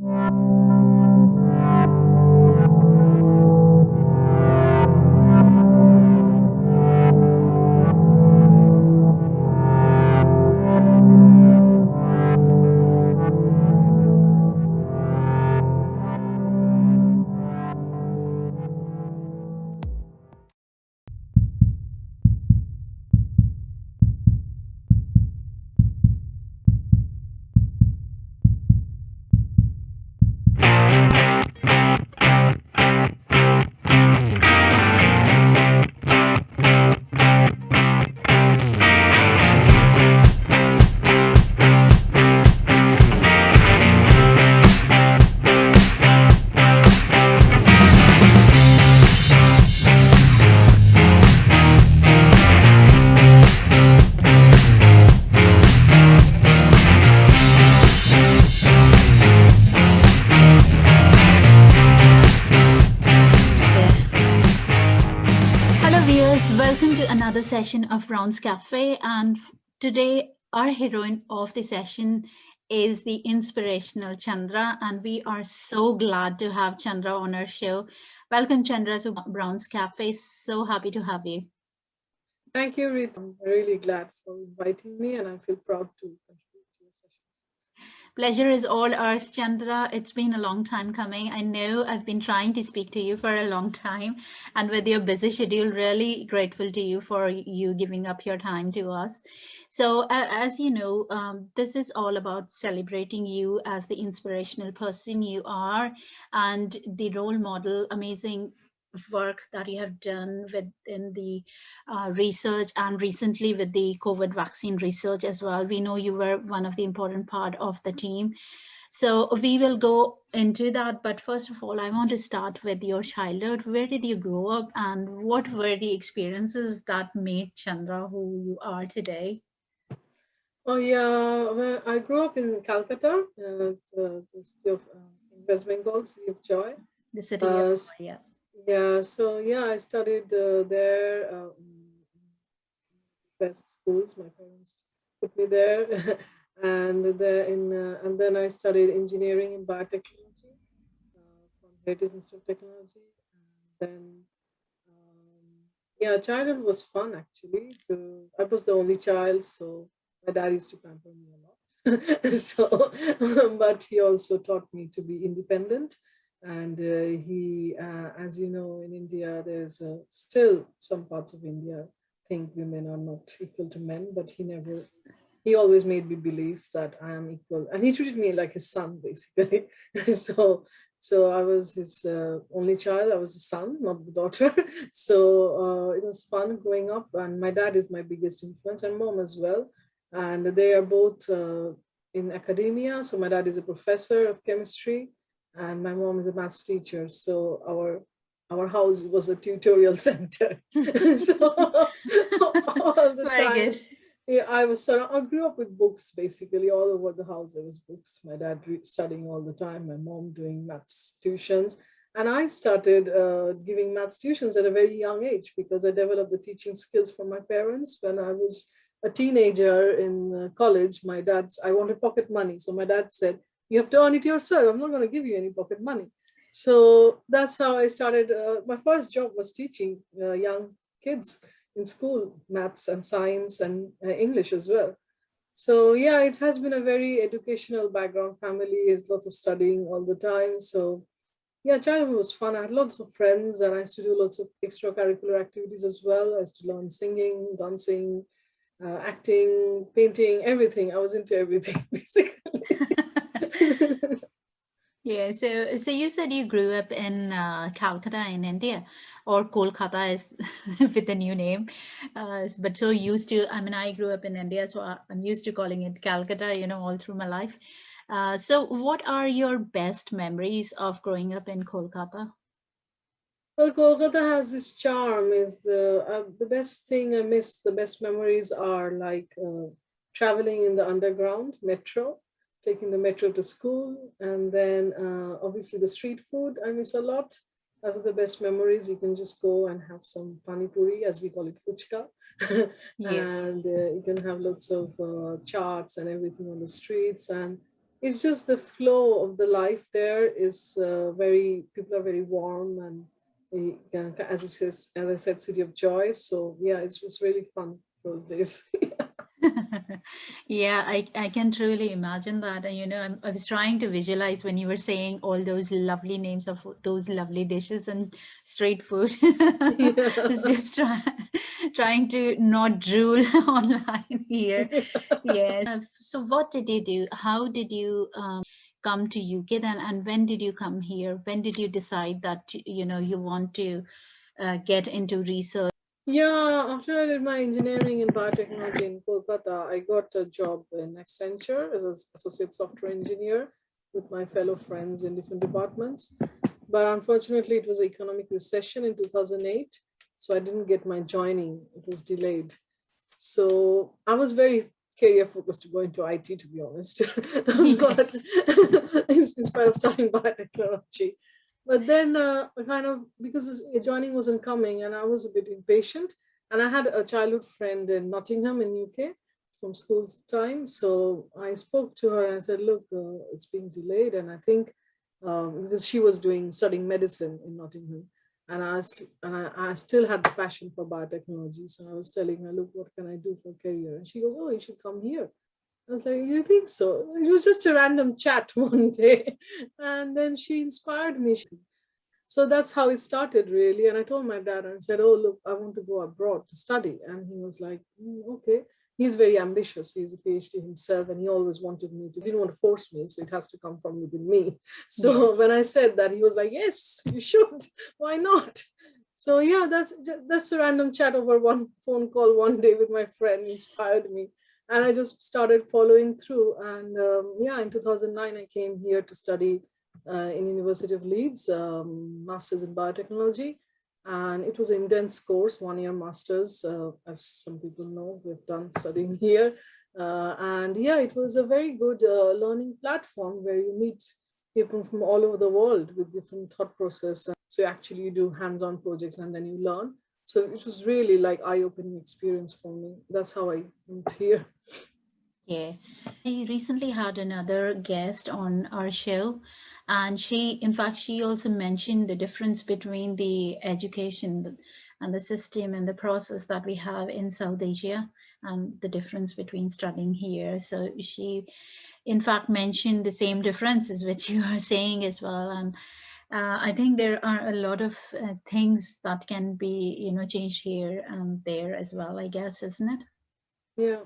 Hello, viewers. Welcome to another session of Brown's Cafe. And today, our heroine of the session is the inspirational Chandra. And we are so glad to have Chandra on our show. Welcome, Chandra, to Brown's Cafe. So happy to have you. Thank you, Rita. I'm really glad for inviting me, and I feel proud to contribute to your sessions. Pleasure is all ours, Chandra. It's been a long time coming. I know I've been trying to speak to you for a long time, and with your busy schedule, really grateful to you for you giving up your time to us. So, as you know, this is all about celebrating you as the inspirational person you are and the role model, amazing work that you have done within the research and recently with the COVID vaccine research as well. We know you were one of the important part of the team. So we will go into that. But first of all, I want to start with your childhood. Where did you grow up and what were the experiences that made Chandra who you are today? Oh yeah, well, I grew up in Calcutta. It's the city of in West Bengal, city of joy. The city of Uh, s- Maya. yeah, so yeah, I studied there in best schools. My parents put me there, and then I studied engineering in biotechnology from Heritage Institute of Technology, and then yeah, childhood was fun actually. I was the only child, so my dad used to pamper me a lot. So, but he also taught me to be independent. And as you know, in India, there's still some parts of India think women are not equal to men, but he always made me believe that I am equal. And he treated me like his son, basically. so, so I was his only child. I was a son, not the daughter. So it was fun growing up. And my dad is my biggest influence, and mom as well. And they are both in academia. So my dad is a professor of chemistry, and my mom is a maths teacher. So our house was a tutorial center. So all the Very time, good. yeah, I grew up with books basically all over the house. There was books. My dad studying all the time. My mom doing maths tuitions, and I started giving maths tuitions at a very young age because I developed the teaching skills from my parents when I was a teenager in college. I wanted pocket money, so my dad said, "You have to earn it yourself. I'm not going to give you any pocket money." So that's how I started. My first job was teaching young kids in school, maths and science and English as well. So yeah, it has been a very educational background. Family is lots of studying all the time. So yeah, childhood was fun. I had lots of friends, and I used to do lots of extracurricular activities as well. I used to learn singing, dancing, acting, painting, everything. I was into everything basically. Yeah, so you said you grew up in Calcutta in India, or Kolkata is with the new name. But so used to, I mean, I grew up in India, so I'm used to calling it Calcutta, all through my life. So what are your best memories of growing up in Kolkata? Well, Kolkata has this charm. Is the best thing I miss? The best memories are like traveling in the underground metro, taking the metro to school, and then obviously the street food I miss a lot. That was the best memories. You can just go and have some pani puri, as we call it, fuchka, Yes. and you can have lots of charts and everything on the streets. And it's just the flow of the life there is very, people are very warm, and yeah, as I said, city of joy. So yeah, it was really fun those days. Yeah, I can truly imagine that. And I was trying to visualize when you were saying all those lovely names of those lovely dishes and street food. I was Yeah. just trying to not drool online here. Yes. So what did you do? How did you come to UK then? And when did you come here? When did you decide that, you want to get into research? Yeah, after I did my engineering in biotechnology in Kolkata, I got a job in Accenture as an associate software engineer with my fellow friends in different departments. But unfortunately, it was an economic recession in 2008, so I didn't get my joining. It was delayed. So I was very career focused to go into IT, to be honest, but Yes. in spite of studying biotechnology. But then, kind of, because joining wasn't coming, and I was a bit impatient. And I had a childhood friend in Nottingham in UK from school time. So I spoke to her and I said, "Look, it's being delayed," and I think because she was doing studying medicine in Nottingham, and I still had the passion for biotechnology. So I was telling her, "Look, what can I do for career?" And she goes, "Oh, you should come here." I was like, "You think so?" It was just a random chat one day, and then she inspired me. So that's how it started, really. And I told my dad and said, "Oh, look, I want to go abroad to study." And he was like, "Okay." He's very ambitious. He's a PhD himself, and he always wanted me to, didn't want to force me. So it has to come from within me. Yeah. So when I said that, he was like, "Yes, you should. Why not?" So yeah, that's a random chat over one phone call one day with my friend inspired me. And I just started following through. And yeah, in 2009, I came here to study in University of Leeds, Masters in Biotechnology. And it was an intense course, 1 year masters, as some people know, we've done studying here. And yeah, it was a very good learning platform where you meet people from all over the world with different thought process. So actually you do hands-on projects and then you learn. So it was really like eye-opening experience for me. That's how I went here. Yeah. I recently had another guest on our show, and in fact, she also mentioned the difference between the education and the system and the process that we have in South Asia, and the difference between studying here. So she, in fact, mentioned the same differences which you are saying as well. And I think there are a lot of things that can be, changed here and there as well, I guess, isn't it? Yeah.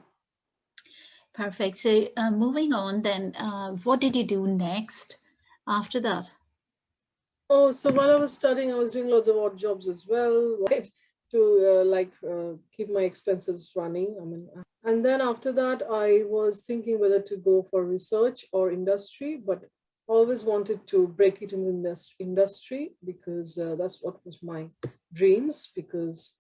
Perfect. So moving on then, what did you do next after that? Oh, so while I was studying, I was doing lots of odd jobs as well, right? To keep my expenses running. I mean, and then after that, I was thinking whether to go for research or industry, but always wanted to break it in the industry because that's what was my dreams. Because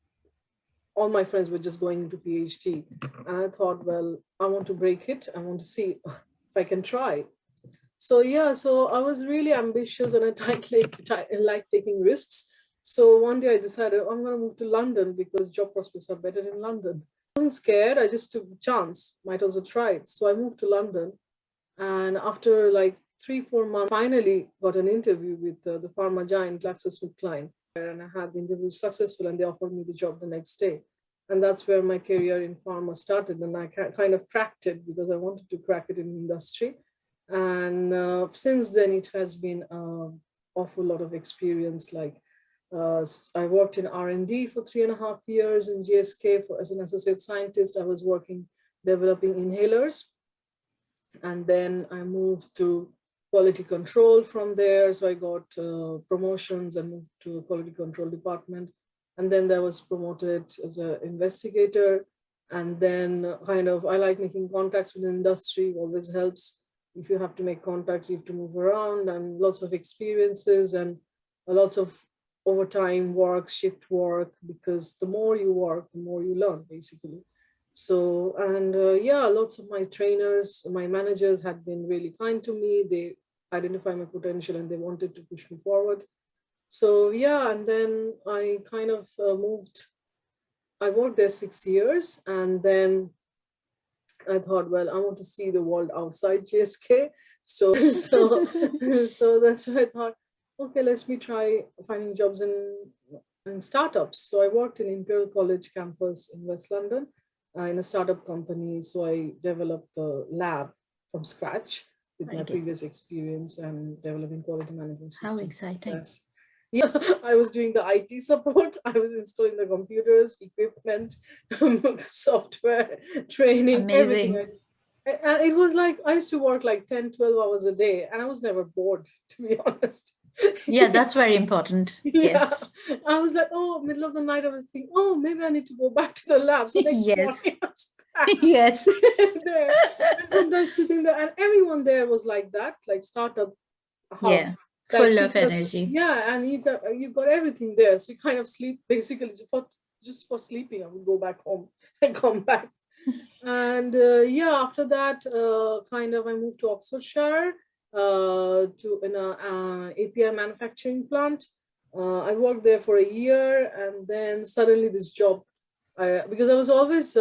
all my friends were just going into PhD, and I thought, well, I want to break it. I want to see if I can try. So yeah, so I was really ambitious and I like taking risks. So one day I decided I'm going to move to London because job prospects are better in London. I wasn't scared. I just took the chance. Might as well try it. So I moved to London, and after like 3 4 months, finally got an interview with the pharma giant GlaxoSmithKline, and I had the interview successful, and they offered me the job the next day. And that's where my career in pharma started, and I kind of cracked it because I wanted to crack it in industry. And since then it has been an awful lot of experience. Like I worked in R&D for 3.5 years in GSK as an associate scientist. I was working developing inhalers, and then I moved to quality control from there. So I got promotions and moved to a quality control department, and then I was promoted as an investigator. And then kind of I like making contacts with the industry, always helps. If you have to make contacts, you have to move around, and lots of experiences and lots of overtime work, shift work, because the more you work, the more you learn, basically. So, and yeah, lots of my trainers, my managers had been really kind to me. They identify my potential and they wanted to push me forward. So, yeah, and then I kind of moved. I worked there 6 years, and then I thought, well, I want to see the world outside GSK. So so that's why I thought, okay, let me try finding jobs in startups. So I worked in Imperial College campus in West London in a startup company. So I developed the lab from scratch with Very my good. previous experience and developing quality management How systems. exciting. Yes. Yeah, I was doing the IT support. I was installing the computers, equipment, software, training, everything. Amazing. And it was like I used to work like 10, 12 hours a day, and I was never bored, to be honest. Yeah, that's very important. Yeah, Yes. I was like, oh, middle of the night, I was thinking, oh, maybe I need to go back to the lab. So next Yes. morning, I was back Yes. there, and sometimes sitting there, and everyone there was like that, like startup hub, Yeah. like Full of people are, energy. yeah, and you got everything there. So you kind of sleep basically just for sleeping. I would go back home and come back. And yeah, after that, kind of I moved to Oxfordshire to in a API manufacturing plant. I worked there for a year, and then suddenly this job, because I was always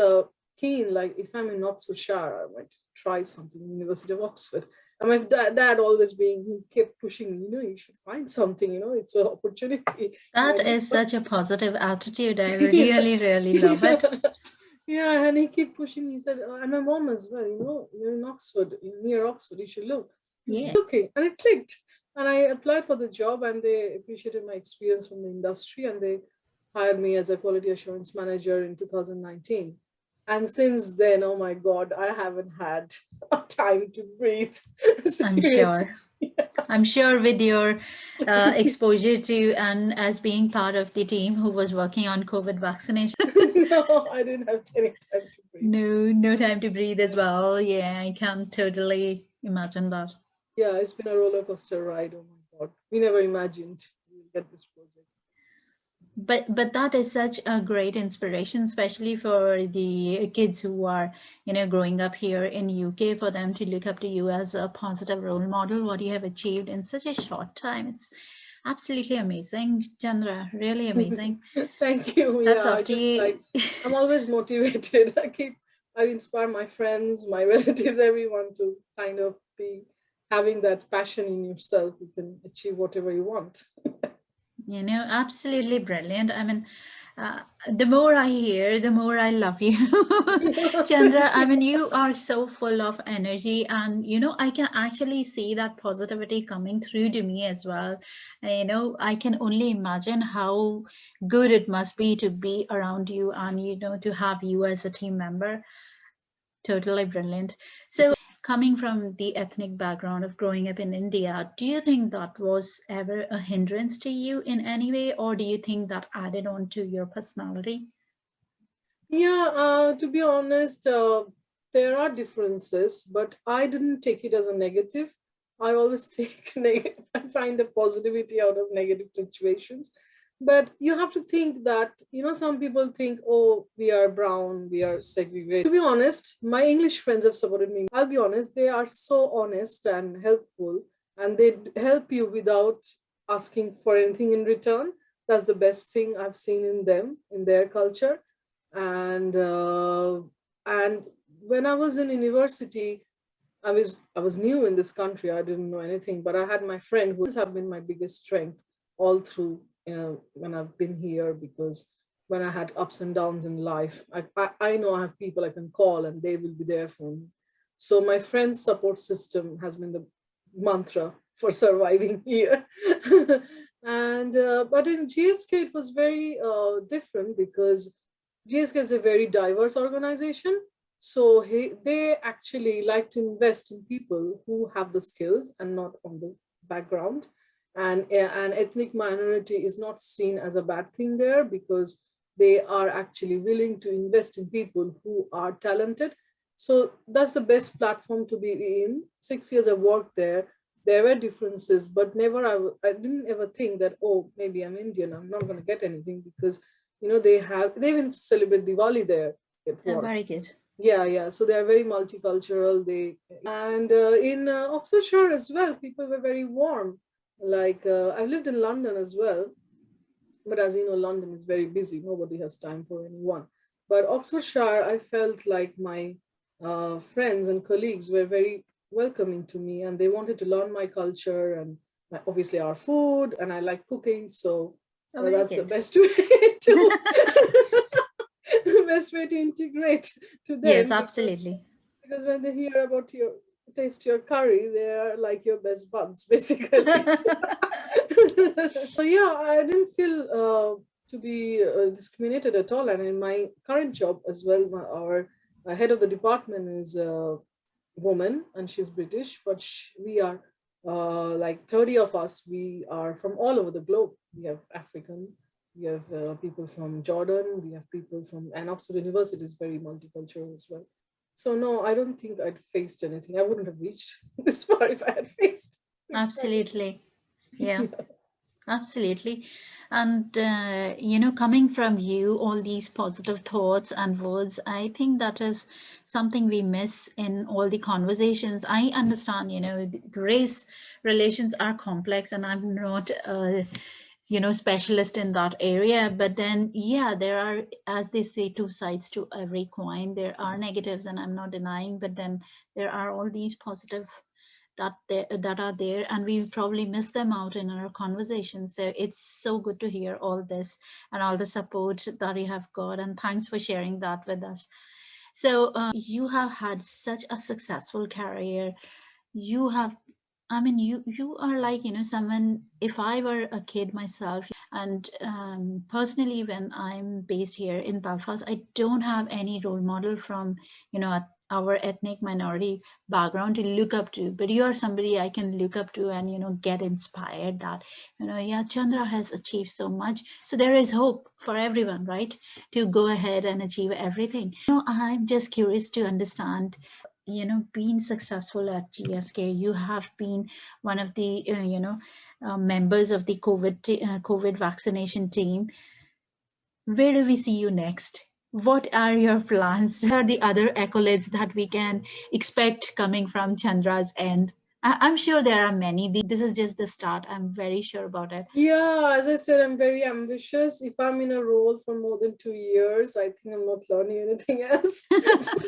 keen, like if I'm in Oxfordshire, I might try something in University of Oxford. And my dad always being, he kept pushing me, you should find something, it's an opportunity. That And is such a positive attitude. I yeah, really, really love yeah, it. yeah, and he kept pushing me. He said, and my mom as well, you're in Oxford, near Oxford, you should look. Just Yeah. looking, and it clicked. And I applied for the job, and they appreciated my experience from the industry, and they hired me as a quality assurance manager in 2019. And since then, oh my God, I haven't had time to breathe. I'm Seriously. sure. I'm sure with your exposure to and as being part of the team who was working on COVID vaccination, No, I didn't have any time to breathe. no time to breathe as well. Yeah, I can totally imagine that. Yeah, it's been a roller coaster ride. Oh my God. We never imagined we'll get this project. But that is such a great inspiration, especially for the kids who are, growing up here in UK, for them to look up to you as a positive role model, what you have achieved in such a short time. It's absolutely amazing, Chandra, really amazing. Thank you. That's Yeah, I off to just you. like, I'm always motivated. I inspire my friends, my relatives, everyone to kind of be having that passion in yourself. You can achieve whatever you want. Absolutely brilliant. I mean, the more I hear, the more I love you. Chandra, I mean, you are so full of energy, and I can actually see that positivity coming through to me as well. And I can only imagine how good it must be to be around you and to have you as a team member. Totally brilliant. So, coming from the ethnic background of growing up in India, do you think that was ever a hindrance to you in any way, or do you think that added on to your personality? Yeah, to be honest, there are differences, but I didn't take it as a negative. I always take negative. I find the positivity out of negative situations. But you have to think that, some people think, oh, we are brown, we are segregated. To be honest, my English friends have supported me. I'll be honest, they are so honest and helpful, and they help you without asking for anything in return. That's the best thing I've seen in them, in their culture. And when I was in university, I was new in this country. I didn't know anything, but I had my friend who have been my biggest strength all through when I've been here, because when I had ups and downs in life, I know I have people I can call and they will be there for me. So my friend's support system has been the mantra for surviving here. And but in GSK it was very different, because GSK is a very diverse organization. So they actually like to invest in people who have the skills and not on the background. And an ethnic minority is not seen as a bad thing there, because they are actually willing to invest in people who are talented. So that's the best platform to be in. 6 years I worked there. There were differences, but never I didn't ever think that, oh, maybe I'm Indian, I'm not going to get anything, because they even celebrate Diwali there at work. Very good. Yeah, yeah. So they are very multicultural. And in Oxfordshire as well, people were very warm. Like I've lived in London as well, but as you know, London is very busy. Nobody has time for anyone. But Oxfordshire, I felt like my friends and colleagues were very welcoming to me, and they wanted to learn my culture and obviously our food, and I like cooking, so Oh, very that's the good. best way to best way to integrate to Yes, them, absolutely. because when they hear about your taste your curry, they are like your best buds basically. So yeah, I didn't feel to be discriminated at all, and in my current job as well, our head of the department is a woman, and she's British, but we are like 30 of us. We are from all over the globe. We have African, we have people from Jordan, we have people from, and Oxford University is very multicultural as well. So no, I don't think I'd faced anything. I wouldn't have reached this far if I had faced this kind of Absolutely. Yeah. thing. Absolutely. And, coming from you, all these positive thoughts and words, I think that is something we miss in all the conversations. I understand, race relations are complex, and I'm not specialist in that area. But then, yeah, there are, as they say, two sides to every coin. There are negatives, and I'm not denying, but then there are all these positive that are there, and we probably miss them out in our conversations. So it's so good to hear all this and all the support that you have got, and thanks for sharing that with us. So you have had such a successful career. You have, I mean, you are like, someone, if I were a kid myself, and personally, when I'm based here in Belfast, I don't have any role model from, our ethnic minority background to look up to. But you are somebody I can look up to and, get inspired that, yeah, Chandra has achieved so much. So there is hope for everyone, right? To go ahead and achieve everything. I'm just curious to understand, being successful at GSK. You have been one of the members of the COVID vaccination team. Where do we see you next? What are your plans? What are the other accolades that we can expect coming from Chandra's end? I'm sure there are many. This is just the start. I'm very sure about it. Yeah, as I said, I'm very ambitious. If I'm in a role for more than 2 years, I think I'm not learning anything else. So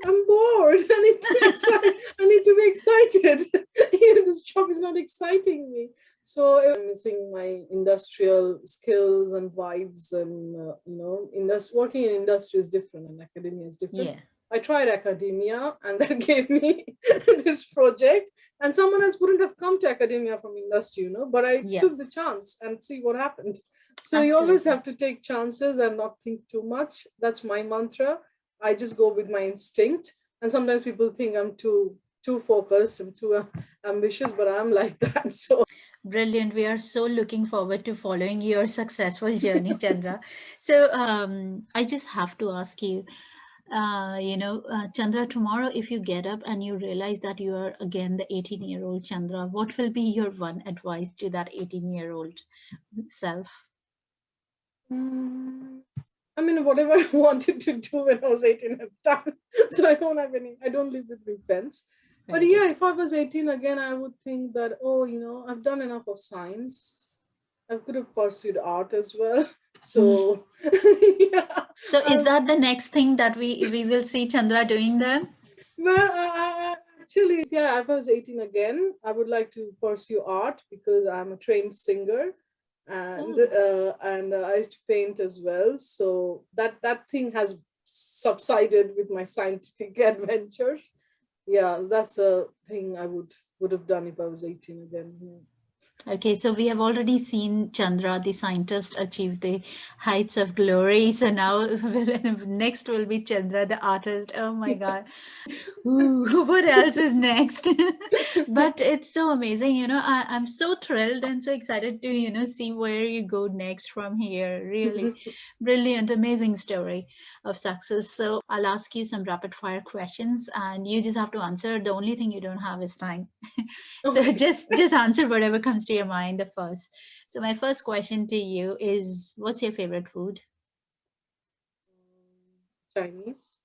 I'm bored. I need to excite. I need to be excited. This job is not exciting me. So I'm missing my industrial skills and vibes, and working in industry is different, and academia is different. Yeah, I tried academia, and that gave me this project. And someone else wouldn't have come to academia from industry, but I yeah, took the chance and see what happened. So you always absolutely. have to take chances and not think too much. That's my mantra. I just go with my instinct. And sometimes people think I'm too focused, I'm too ambitious, but I'm like that. So Brilliant. We are so looking forward to following your successful journey, Chandra. So I just have to ask you, Chandra, tomorrow, if you get up and you realize that you are again the 18-year-old Chandra, what will be your one advice to that 18-year-old self? mm, I mean, whatever I wanted to do when I was 18, I've done. So I don't live with regrets. But Very good. yeah, if I was 18 again, I would think that, oh, I've done enough of science. I could have pursued art as well. So yeah, So is I that the next thing that we will see Chandra doing then? Well, actually, yeah, if I was 18 again, I would like to pursue art because I'm a trained singer, and Oh, I used to paint as well. So that thing has subsided with my scientific adventures. Yeah, that's a thing I would have done if I was 18 again. Yeah. okay, so we have already seen Chandra, the scientist, achieve the heights of glory. So now next will be Chandra, the artist. Oh my God. Ooh, what else is next? But it's so amazing, I'm so thrilled and so excited to, see where you go next from here. Really brilliant, amazing story of success. So I'll ask you some rapid fire questions and you just have to answer. The only thing you don't have is time. So Okay. just answer whatever comes to your mind the first. So my first question to you is, what's your favorite food? Chinese.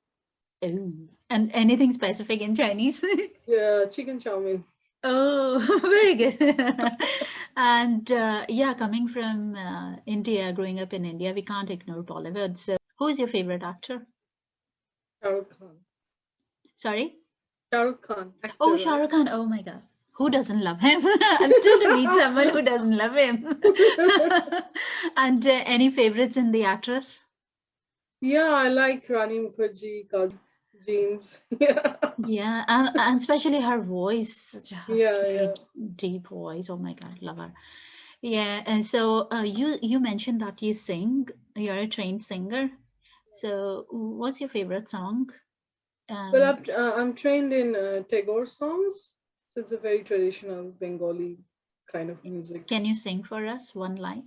Oh, and anything specific in Chinese? Yeah, chicken chow mein. Oh, very good. And yeah, coming from India, growing up in India, we can't ignore Bollywood. So, who's your favorite actor? Shah Rukh Khan. Sorry? Shah Rukh Khan, Oh, actor, Shah right? Rukh Khan. Oh my God. Who doesn't love him? I'm still to meet someone who doesn't love him. And any favorites in the actress? Yeah, I like Rani Mukherjee, Jeans. Yeah, Yeah, and especially her voice, such a yeah, husky, yeah. deep voice. Oh my God, love her. Yeah, and so you mentioned that you sing. You're a trained singer. So what's your favorite song? Well, Um, I'm trained in Tagore songs, so it's a very traditional Bengali kind of music. can you sing for us one line?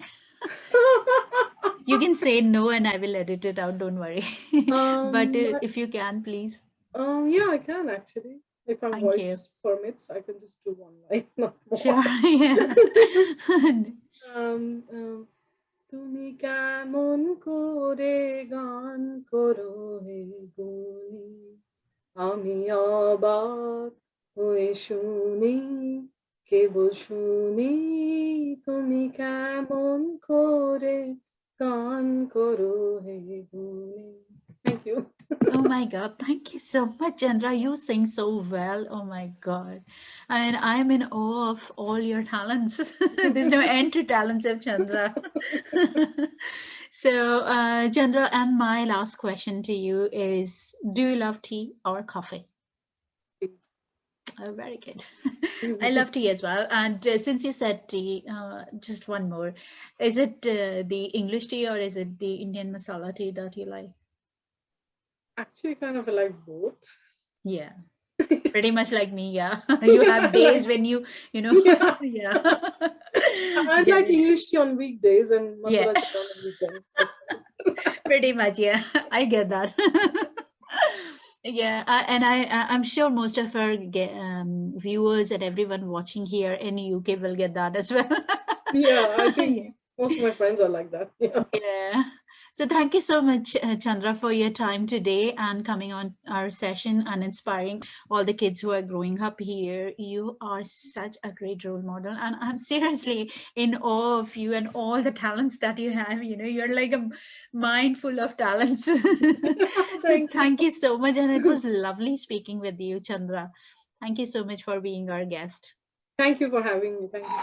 You can say no, and I will edit it out. Don't worry. But I, if you can, please. yeah, I can actually. If my Thank you. voice permits, I can just do one line, not more. Sure. Yeah. um, um, তুমি কেমন করে গান করো হে গুণী আমি অবাক হয়ে শুনি কেবল শুনি তুমি কেমন করে গান করো হে গুণী Thank you. Oh my God, thank you so much, Chandra. You sing so well. Oh my God. And I'm in awe of all your talents. There's no end to talents of Chandra. So, Chandra, and my last question to you is, do you love tea or coffee? Oh, very good. I love tea as well. And since you said tea, just one more. Is it the English tea or is it the Indian masala tea that you like? Actually, kind of like both. Yeah. Pretty much like me, yeah. You have I days like, when yeah. yeah. I Get like it. English tea on weekdays and Yeah, masala chai on the weekends. That's it. pretty much, yeah. I get that. Yeah, I'm sure most of our viewers and everyone watching here in UK will get that as well. Yeah, I think Yeah. most of my friends are like that. Yeah. Yeah. So thank you so much, Chandra, for your time today and coming on our session and inspiring all the kids who are growing up here. You are such a great role model, and I'm seriously in awe of you and all the talents that you have. You're like a mind full of talents. So Thank you. thank you so much, and it was lovely speaking with you, Chandra. Thank you so much for being our guest. Thank you for having me. Thank you.